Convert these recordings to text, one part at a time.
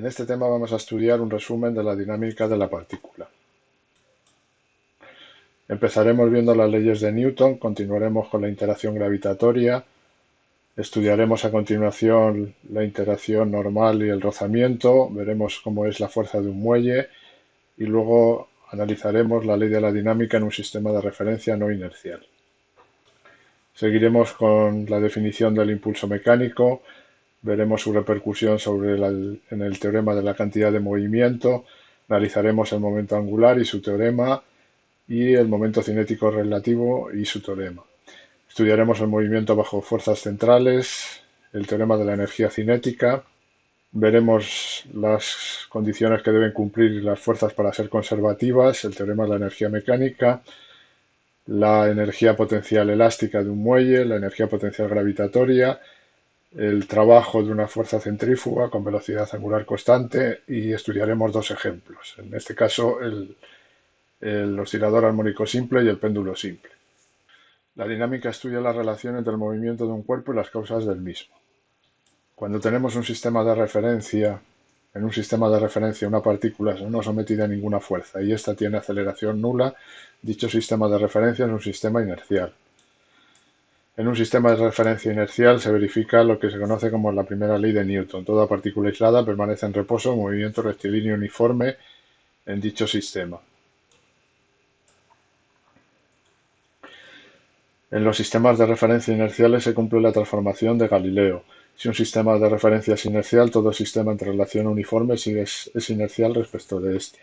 En este tema vamos a estudiar un resumen de la dinámica de la partícula. Empezaremos viendo las leyes de Newton, continuaremos con la interacción gravitatoria, estudiaremos a continuación la interacción normal y el rozamiento, veremos cómo es la fuerza de un muelle y luego analizaremos la ley de la dinámica en un sistema de referencia no inercial. Seguiremos con la definición del impulso mecánico, veremos su repercusión en el teorema de la cantidad de movimiento, analizaremos el momento angular y su teorema y el momento cinético relativo y su teorema. Estudiaremos el movimiento bajo fuerzas centrales, el teorema de la energía cinética, veremos las condiciones que deben cumplir las fuerzas para ser conservativas, el teorema de la energía mecánica, la energía potencial elástica de un muelle, la energía potencial gravitatoria, el trabajo de una fuerza centrífuga con velocidad angular constante y estudiaremos dos ejemplos, en este caso el oscilador armónico simple y el péndulo simple. La dinámica estudia la relación entre el movimiento de un cuerpo y las causas del mismo. Cuando tenemos un sistema de referencia, en un sistema de referencia una partícula no sometida a ninguna fuerza y ésta tiene aceleración nula, dicho sistema de referencia es un sistema inercial. En un sistema de referencia inercial se verifica lo que se conoce como la primera ley de Newton. Toda partícula aislada permanece en reposo en movimiento rectilíneo uniforme en dicho sistema. En los sistemas de referencia inerciales se cumple la transformación de Galileo. Si un sistema de referencia es inercial, todo sistema en relación uniforme es inercial respecto de este.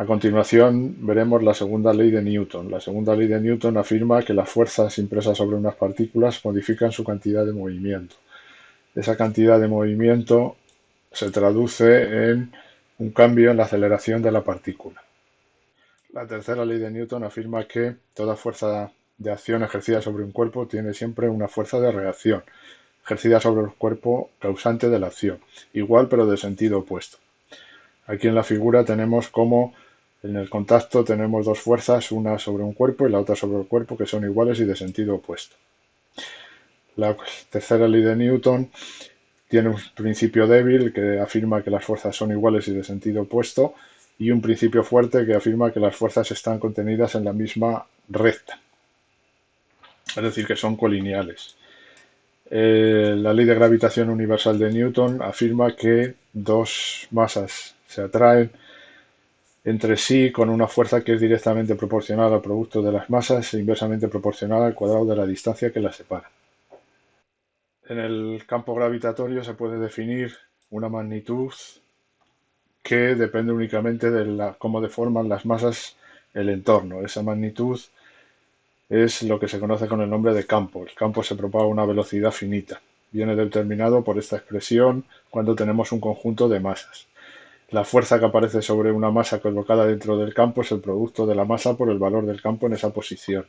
A continuación veremos la segunda ley de Newton. La segunda ley de Newton afirma que las fuerzas impresas sobre unas partículas modifican su cantidad de movimiento. Esa cantidad de movimiento se traduce en un cambio en la aceleración de la partícula. La tercera ley de Newton afirma que toda fuerza de acción ejercida sobre un cuerpo tiene siempre una fuerza de reacción, ejercida sobre el cuerpo causante de la acción, igual pero de sentido opuesto. Aquí en la figura tenemos cómo en el contacto tenemos dos fuerzas, una sobre un cuerpo y la otra sobre el cuerpo, que son iguales y de sentido opuesto. La tercera ley de Newton tiene un principio débil que afirma que las fuerzas son iguales y de sentido opuesto, y un principio fuerte que afirma que las fuerzas están contenidas en la misma recta, es decir, que son colineales. La ley de gravitación universal de Newton afirma que dos masas se atraen entre sí con una fuerza que es directamente proporcional al producto de las masas e inversamente proporcional al cuadrado de la distancia que las separa. En el campo gravitatorio se puede definir una magnitud que depende únicamente de cómo deforman las masas el entorno. Esa magnitud es lo que se conoce con el nombre de campo. El campo se propaga a una velocidad finita. Viene determinado por esta expresión cuando tenemos un conjunto de masas. La fuerza que aparece sobre una masa colocada dentro del campo es el producto de la masa por el valor del campo en esa posición.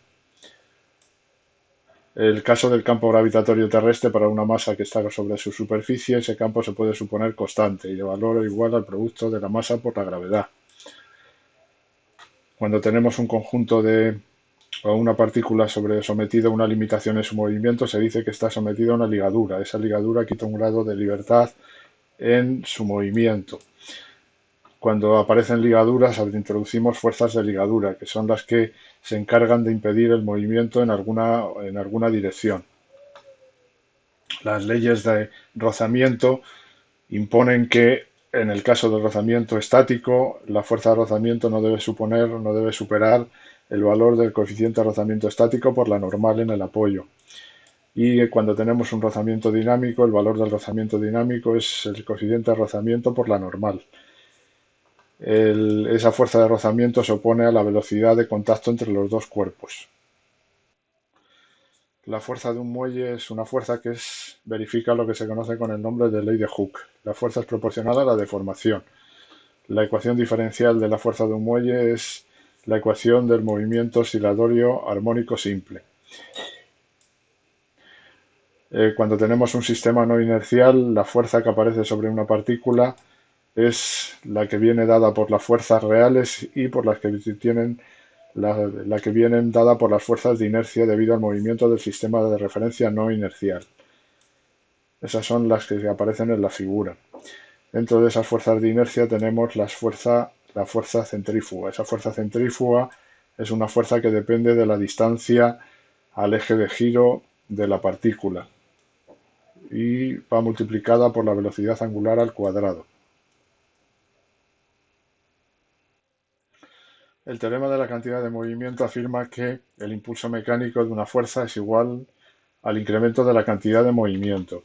El caso del campo gravitatorio terrestre para una masa que está sobre su superficie, ese campo se puede suponer constante y de valor igual al producto de la masa por la gravedad. Cuando tenemos un conjunto o una partícula sometida a una limitación en su movimiento, se dice que está sometida a una ligadura. Esa ligadura quita un grado de libertad en su movimiento. Cuando aparecen ligaduras, introducimos fuerzas de ligadura, que son las que se encargan de impedir el movimiento en alguna dirección. Las leyes de rozamiento imponen que, en el caso del rozamiento estático, la fuerza de rozamiento no debe superar el valor del coeficiente de rozamiento estático por la normal en el apoyo. Y cuando tenemos un rozamiento dinámico, el valor del rozamiento dinámico es el coeficiente de rozamiento por la normal. Esa fuerza de rozamiento se opone a la velocidad de contacto entre los dos cuerpos. La fuerza de un muelle es una fuerza que verifica lo que se conoce con el nombre de ley de Hooke. La fuerza es proporcional a la deformación. La ecuación diferencial de la fuerza de un muelle es la ecuación del movimiento oscilatorio armónico simple. Cuando tenemos un sistema no inercial, la fuerza que aparece sobre una partícula es la que viene dada por las fuerzas reales y por las que la que vienen dada por las fuerzas de inercia debido al movimiento del sistema de referencia no inercial. Esas son las que aparecen en la figura. Dentro de esas fuerzas de inercia tenemos la fuerza centrífuga. Esa fuerza centrífuga es una fuerza que depende de la distancia al eje de giro de la partícula y va multiplicada por la velocidad angular al cuadrado. El teorema de la cantidad de movimiento afirma que el impulso mecánico de una fuerza es igual al incremento de la cantidad de movimiento.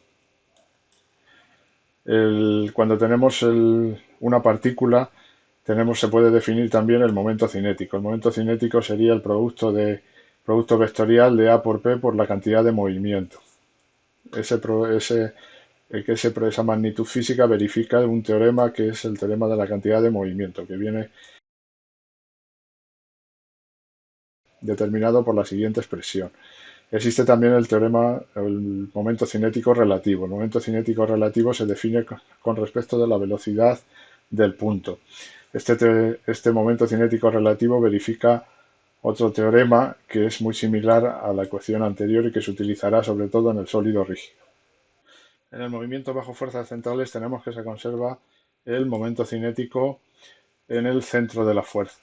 Cuando tenemos una partícula, se puede definir también el momento cinético. El momento cinético sería el producto vectorial de A por P por la cantidad de movimiento. Esa magnitud física verifica un teorema que es el teorema de la cantidad de movimiento, que viene determinado por la siguiente expresión. Existe también el momento cinético relativo. El momento cinético relativo se define con respecto de la velocidad del punto. Este momento cinético relativo verifica otro teorema que es muy similar a la ecuación anterior y que se utilizará sobre todo en el sólido rígido. En el movimiento bajo fuerzas centrales tenemos que se conserva el momento cinético en el centro de la fuerza.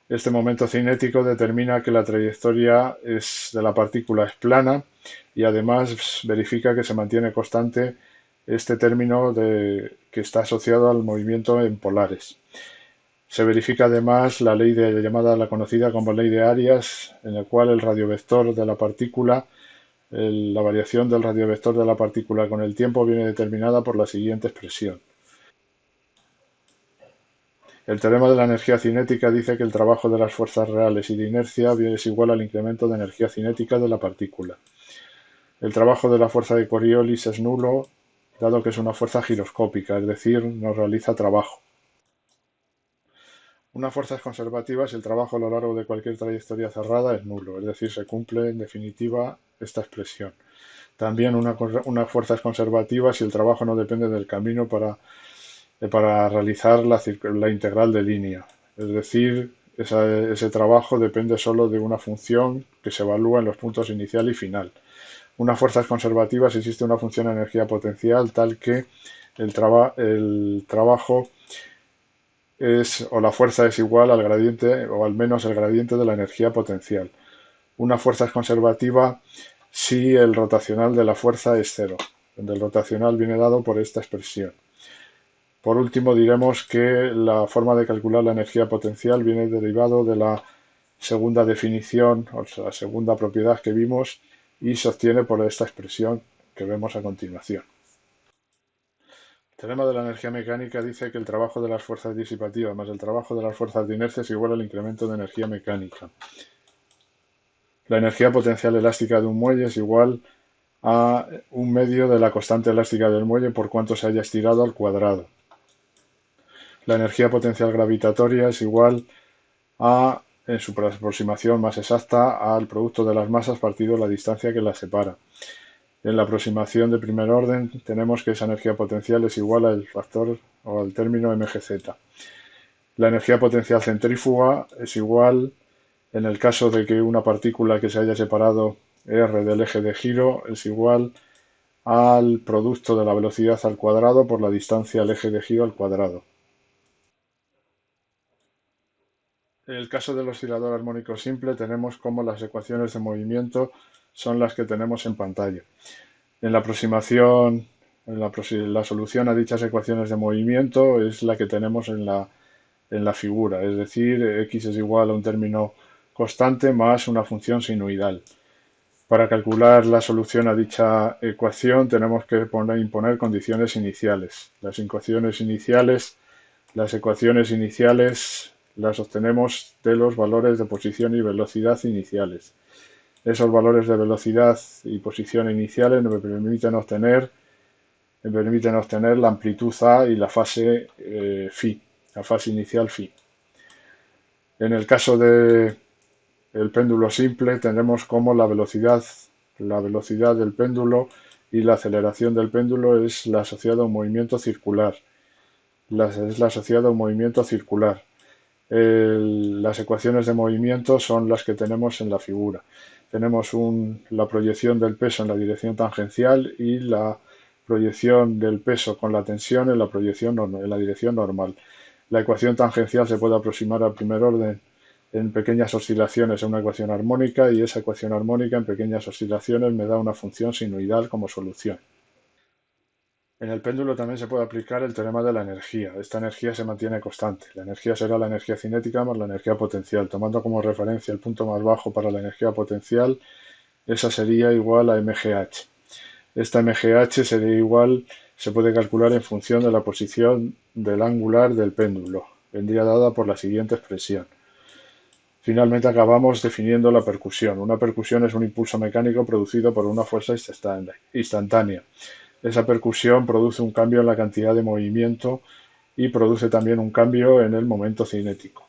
Este momento cinético determina que la trayectoria de la partícula es plana y además verifica que se mantiene constante este término que está asociado al movimiento en polares. Se verifica además la conocida como ley de Arias, en la cual el radiovector de la partícula, la variación del radiovector de la partícula con el tiempo viene determinada por la siguiente expresión. El teorema de la energía cinética dice que el trabajo de las fuerzas reales y de inercia es igual al incremento de energía cinética de la partícula. El trabajo de la fuerza de Coriolis es nulo, dado que es una fuerza giroscópica, es decir, no realiza trabajo. Una fuerza es conservativa si el trabajo a lo largo de cualquier trayectoria cerrada es nulo, es decir, se cumple en definitiva esta expresión. También una fuerza es conservativa si el trabajo no depende del camino para realizar la integral de línea. Es decir, ese trabajo depende solo de una función que se evalúa en los puntos inicial y final. Una fuerza es conservativa si existe una función de energía potencial tal que el trabajo o la fuerza es igual al gradiente o al menos el gradiente de la energía potencial. Una fuerza es conservativa si el rotacional de la fuerza es cero, donde el rotacional viene dado por esta expresión. Por último, diremos que la forma de calcular la energía potencial viene derivado de la segunda definición, o sea, la segunda propiedad que vimos, y se obtiene por esta expresión que vemos a continuación. El teorema de la energía mecánica dice que el trabajo de las fuerzas disipativas más el trabajo de las fuerzas de inercia es igual al incremento de energía mecánica. La energía potencial elástica de un muelle es igual a un medio de la constante elástica del muelle por cuanto se haya estirado al cuadrado. La energía potencial gravitatoria es igual a, en su aproximación más exacta, al producto de las masas partido la distancia que las separa. En la aproximación de primer orden tenemos que esa energía potencial es igual al factor o al término mgz. La energía potencial centrífuga es igual, en el caso de que una partícula que se haya separado r del eje de giro, es igual al producto de la velocidad al cuadrado por la distancia al eje de giro al cuadrado. En el caso del oscilador armónico simple tenemos como las ecuaciones de movimiento son las que tenemos en pantalla. En la aproximación, la solución a dichas ecuaciones de movimiento es la que tenemos en la figura, es decir, x es igual a un término constante más una función sinuidal. Para calcular la solución a dicha ecuación tenemos que imponer condiciones iniciales. Las ecuaciones iniciales las obtenemos de los valores de posición y velocidad iniciales. Esos valores de velocidad y posición iniciales me permiten obtener la amplitud A y la fase phi, la fase inicial phi. En el caso del péndulo simple tenemos como la velocidad del péndulo y la aceleración del péndulo es la asociada a un movimiento circular. Las ecuaciones de movimiento son las que tenemos en la figura. Tenemos la proyección del peso en la dirección tangencial y la proyección del peso con la tensión en en la dirección normal. La ecuación tangencial se puede aproximar al primer orden en pequeñas oscilaciones a una ecuación armónica, y esa ecuación armónica en pequeñas oscilaciones me da una función sinusoidal como solución. En el péndulo también se puede aplicar el teorema de la energía. Esta energía se mantiene constante. La energía será la energía cinética más la energía potencial. Tomando como referencia el punto más bajo para la energía potencial, esa sería igual a mgh. Esta mgh sería igual, se puede calcular en función de la posición del angular del péndulo. Vendría dada por la siguiente expresión. Finalmente acabamos definiendo la percusión. Una percusión es un impulso mecánico producido por una fuerza instantánea. Esa percusión produce un cambio en la cantidad de movimiento y produce también un cambio en el momento cinético.